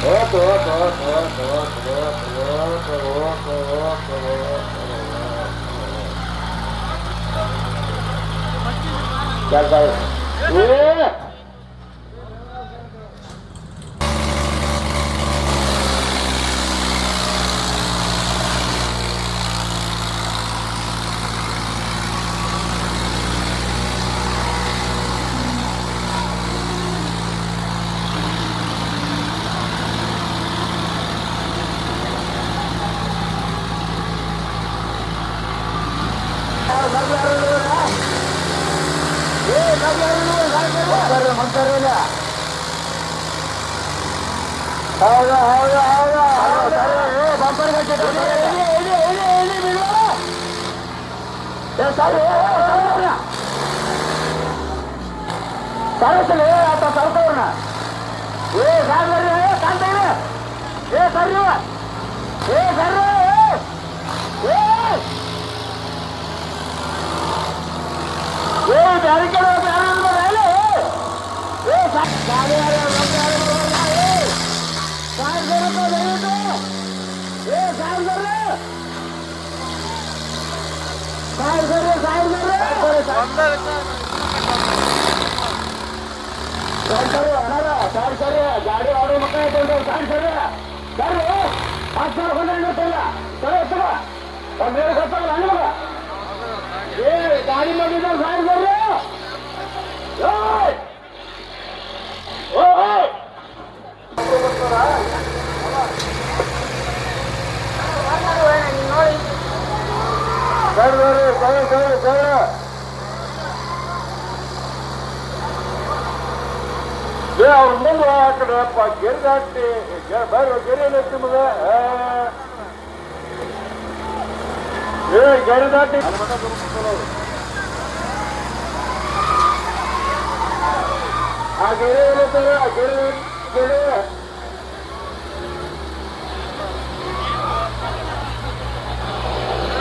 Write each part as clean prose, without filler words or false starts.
okay okay okay okay okay okay okay okay okay ಹೌದಾ ಹೌದಾ ಹೌದಾ ಬಂಪರ್ ಸರಸಲಿ ಆತ ಸರ್ಕವ್ರನ್ನ ಸಾರ್ರಿ ಕಾಣ್ತಾ ಸರ್ರಿ ಸರ್ರಿ ಬ್ಯಾರಿಕೆ ಗಾಡಿ ಆಡೋ ಮಕ್ಕಳು ಸರಿ ಸರಿ 10,000 ಕೊಂಡ್ರಿಲ್ಲ ಸರಿ ಎತ್ತಗ ಒಂದೇ ಗೊತ್ತಾಗಲ್ಲ ಹಣ್ಣು ಮಗ ಗಾಡಿ ಮಾಡಿದ ಸಾರಿ ಬರ್ರಿ ಅವ್ರ ಮುಂದೆ ಆ ಕಡೆಪ್ಪ ಗೆರೆ ದಾಟಿ ಗೆರೆ ನಿಮಗೆ ಗೆರೆ ದಾಟಿ ಆ ಗೆರೆ ಏನಂತಾರೆ ಆ ಗೆರೆ ಗೆರೆ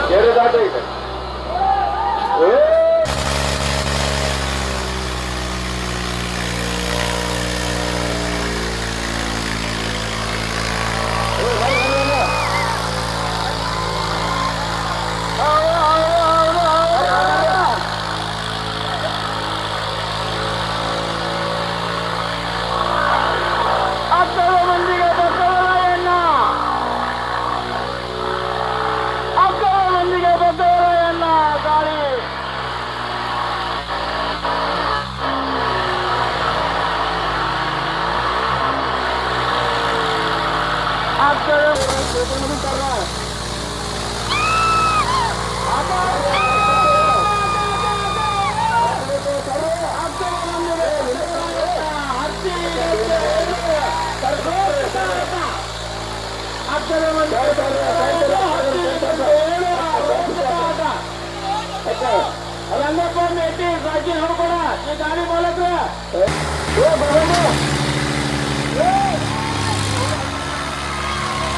ಗೆರೆ ದಾಟಿ ಇದೆ ರಂಗಪ್ಪ ಮೇಟಿ ರಾಜಿ ಹೋಗೋಣ ಈ ಗಾಡಿ ಮಾಲಕ್ರ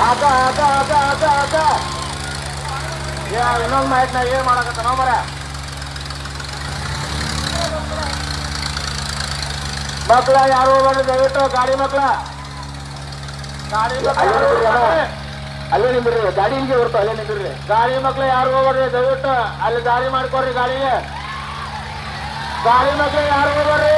ಆತ ಆತ ಆತ ಆತ ಆತ ಇನ್ನೊಂದು ಮಾಹಿತಿ ನಾ ಏನ್ ಮಾಡಕತ್ತ ನಾವ್ ಮರ ಮಕ್ಳ ಯಾರು ಹೋಗ್ಬಾರ್ದು ದಯವಿಟ್ಟು ಗಾಡಿ ಮಕ್ಳ ಗಾಡಿ ಅಲ್ಲೇ ನಿಂದ್ರಿ ಗಾಡಿ ಹಿಂಗೆ ಹೊರತು ಅಲ್ಲೇ ನಿಂದ್ರಿ ಗಾಡಿ ಮಕ್ಳು ಯಾರು ಹೋಗ್ಬಾರ್ರಿ ದಯವಿಟ್ಟು ಅಲ್ಲಿ ದಾರಿ ಮಾಡ್ಕೊಡ್ರಿ ಗಾಡಿಗೆ ಗಾಡಿ ಮಕ್ಳು ಯಾರು ಹೋಗ್ಬಾರ್ರಿ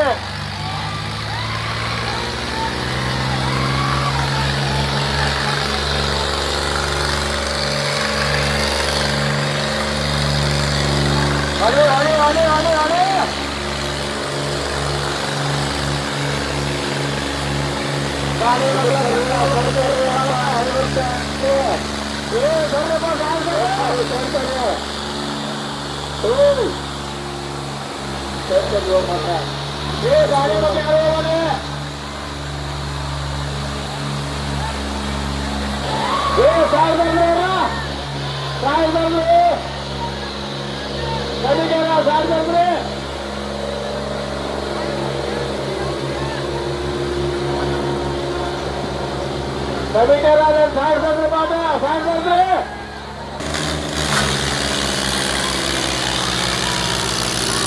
ಅಡಿ ಅಡಿ ಅಡಿ ಅಡಿ ಅಡಿ ಗಾಡಿ ಗಾಡಿ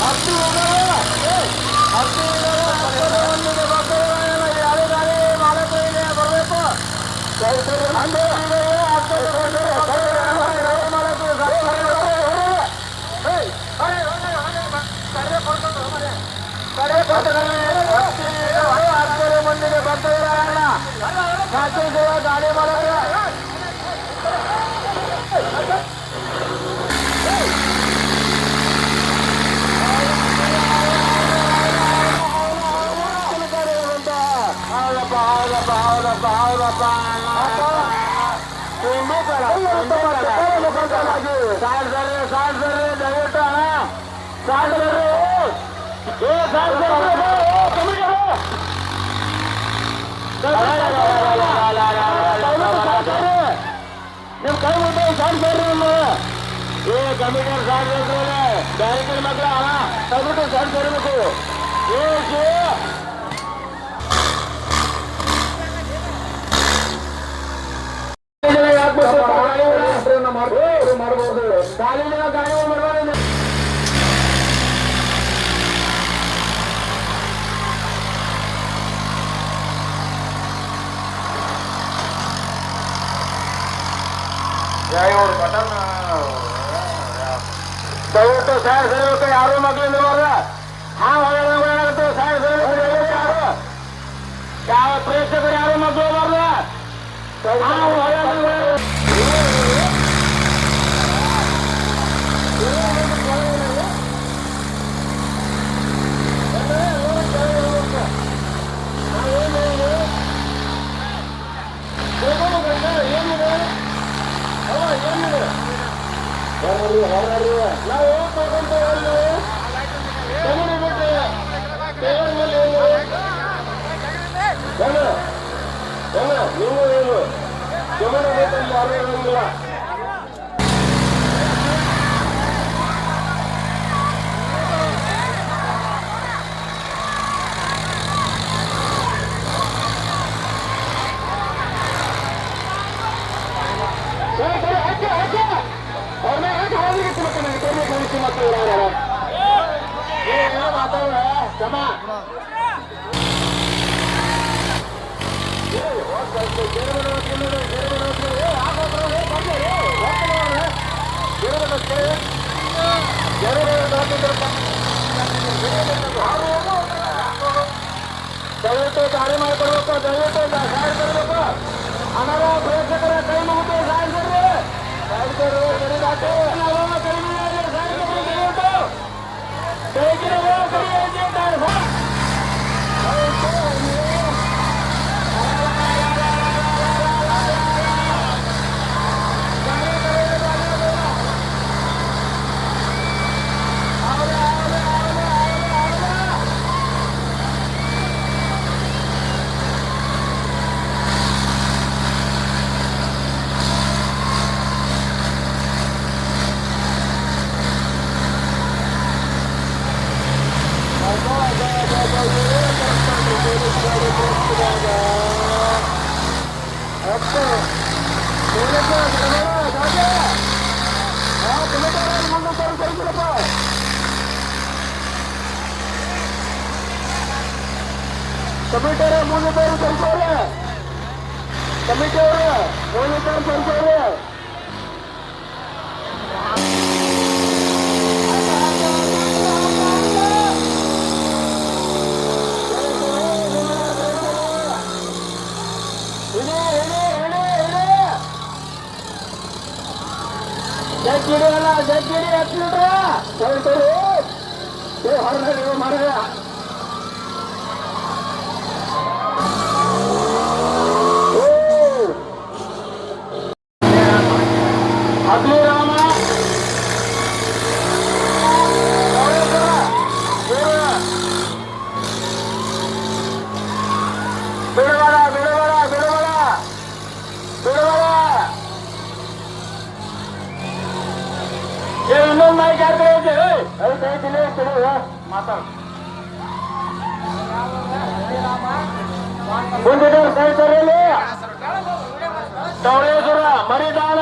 ಹತ್ತು ಮಂದಿಗೆ ಬರ್ತಿಲ್ಲ ಗಾಡಿ ಮಾಡಿದ್ರೆ ದಯವಿಟ್ಟು ನಿಮ್ ಕೈ ಮುಂದೆ ಸಾಡ್ಸರ್ರಿ ಕಮಿಟರ್ ಸಾಡ್ಸಲ್ರಿ ಬ್ಯಾರಿಕೇಡ್ ಮಕ್ಳ ದಯವಿಟ್ಟು ಸಾಡ್ಸರ್ಬೇಕು ಮಾಡಬಹುದು ಕಾಲಿನ ಗಾಡಿ ಮಾಡಬಾರ್ದು ದಯವಿಟ್ಟು ಸೈಡ್ ಸರಿಬೇಕು ಯಾರು ಮಕ್ಕಳಿಂದ ಸೈಡ್ ಸರಿಬೇಕು ಯಾರು ಯಾವ ಪ್ರೇಕ್ಷಕರು ಯಾರು ಮಕ್ಕಳು ದಯವಿಟ್ಟು ದಾರಿ ಮಾಡಿಕೊಡ್ಬೇಕು ದಯವಿಟ್ಟು ಸಹಾಯ ಕೊಡ್ಬೇಕು ಅನಾರ ಪ್ರೇಕ್ಷಕರ ಕೈ ಮುಗಿದು ಸಾಯಿಸ್ರಿ ಕಮಿಟಿಯವರ ಮುಂದೆ ತರಿಸೋರೆ ಕಮಿಟಿಯವರು ಮುಂದೆ ತರಿಸೋರೆ ಜಗ್ಗಿರಿ ಹೊರಗಡೆ ಮಾಡ ಅಗ್ನಿರಾಮ ಬಿಡಬೇಡ ಬಿಡಬೇಡ ಬಿಡಬೇಡ ಬಿಡಬೇಡ ಇನ್ನೊಂದು ಮೈಕ್ ಯಾರು ಮಾತಾಡ ಮುಂದಿನ ಸೈತರಲ್ಲಿ ಮರಿದಾನ